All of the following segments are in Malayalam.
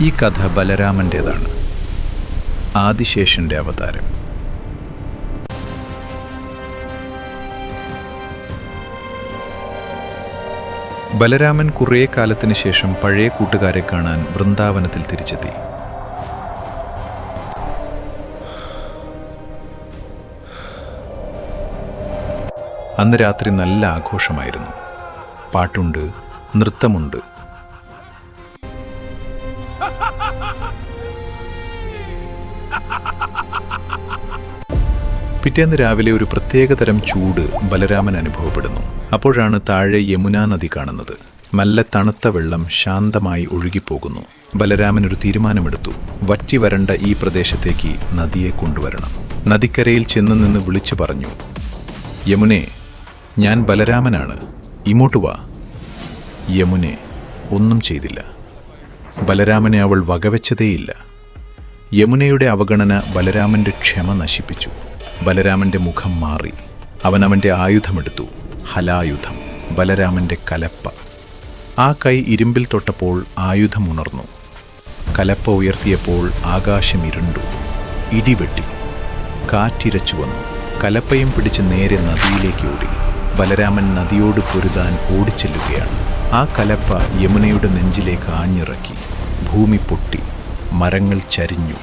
ഈ കഥ ബലരാമൻ്റേതാണ്. ആദിശേഷൻ്റെ അവതാരം. ബലരാമൻ കുറേ കാലത്തിന് ശേഷം പഴയ കൂട്ടുകാരെ കാണാൻ വൃന്ദാവനത്തിൽ തിരിച്ചെത്തി. അന്ന് രാത്രി നല്ല ആഘോഷമായിരുന്നു. പാട്ടുണ്ട്, നൃത്തമുണ്ട്. പിറ്റേന്ന് രാവിലെ ഒരു പ്രത്യേകതരം ചൂട് ബലരാമൻ അനുഭവപ്പെടുന്നു. അപ്പോഴാണ് താഴെ യമുനാ നദി കാണുന്നത്. നല്ല തണുത്ത വെള്ളം ശാന്തമായി ഒഴുകിപ്പോകുന്നു. ബലരാമൻ ഒരു തീരുമാനമെടുത്തു. വറ്റി വരണ്ട ഈ പ്രദേശത്തേക്ക് നദിയെ കൊണ്ടുവരണം. നദിക്കരയിൽ ചെന്ന് നിന്ന് വിളിച്ചു പറഞ്ഞു, യമുനെ, ഞാൻ ബലരാമനാണ്, ഇങ്ങോട്ട് വാ. യമുനെ ഒന്നും ചെയ്തില്ല. ബലരാമനെ അവൾ വകവെച്ചതേയില്ല. യമുനയുടെ അവഗണന ബലരാമൻ്റെ ക്ഷമ നശിപ്പിച്ചു. ബലരാമൻ്റെ മുഖം മാറി. അവൻ്റെ ആയുധമെടുത്തു. ഹലായുധം, ബലരാമൻ്റെ കലപ്പ. ആ കൈ ഇരുമ്പിൽ തൊട്ടപ്പോൾ ആയുധം ഉണർന്നു. കലപ്പ ഉയർത്തിയപ്പോൾ ആകാശം ഇരുണ്ടു. ഇടിവെട്ടി. കാറ്റിരച്ചു വന്നു. കലപ്പയും പിടിച്ച് നേരെ നദിയിലേക്ക് ഓടി. ബലരാമൻ നദിയോട് പൊരുതാൻ ഓടിച്ചെല്ലുകയാണ്. ആ കലപ്പ യമുനയുടെ നെഞ്ചിലേക്ക് ആഞ്ഞിറക്കി. ഭൂമി പൊട്ടി. മരങ്ങൾ ചരിഞ്ഞു.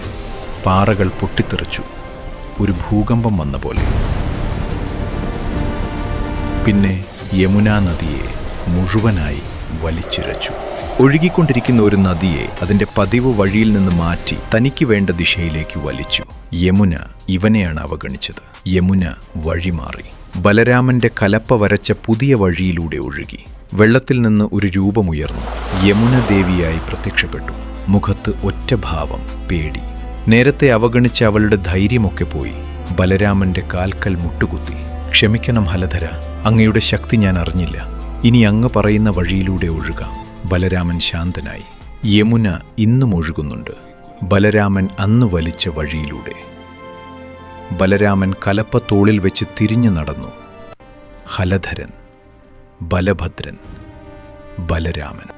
പാറകൾ പൊട്ടിത്തെറിച്ചു. ഒരു ഭൂകമ്പം വന്ന പോലെ. പിന്നെ യമുനാ നദിയെ മുഴുവനായി വലിച്ചിഴച്ചു. ഒഴുകിക്കൊണ്ടിരിക്കുന്ന ഒരു നദിയെ അതിൻ്റെ പതിവ് വഴിയിൽ നിന്ന് മാറ്റി തനിക്ക് വേണ്ട ദിശയിലേക്ക് വലിച്ചു. യമുന ഇവനെയാണ് അവഗണിച്ചത്. യമുന വഴിമാറി. ബലരാമൻ്റെ കലപ്പ വരച്ച പുതിയ വഴിയിലൂടെ ഒഴുകി. വെള്ളത്തിൽ നിന്ന് ഒരു രൂപമുയർന്നു. യമുന ദേവിയായി പ്രത്യക്ഷപ്പെട്ടു. മുഖത്ത് ഒറ്റ ഭാവം, പേടി. നേരത്തെ അവഗണിച്ച അവളുടെ ധൈര്യമൊക്കെ പോയി. ബലരാമൻ്റെ കാൽക്കൽ മുട്ടുകുത്തി. ക്ഷമിക്കണം ഹലധര, അങ്ങയുടെ ശക്തി ഞാൻ അറിഞ്ഞില്ല. ഇനി അങ്ങ് പറയുന്ന വഴിയിലൂടെ ഒഴുകാം. ബലരാമൻ ശാന്തനായി. യമുന ഇന്നും ഒഴുകുന്നുണ്ട്. ബലരാമൻ അന്ന് വലിച്ച വഴിയിലൂടെ. ബലരാമൻ കലപ്പ തോളിൽ വെച്ച് തിരിഞ്ഞു നടന്നു. ഹലധരൻ, ബലഭദ്രൻ, ബലരാമൻ.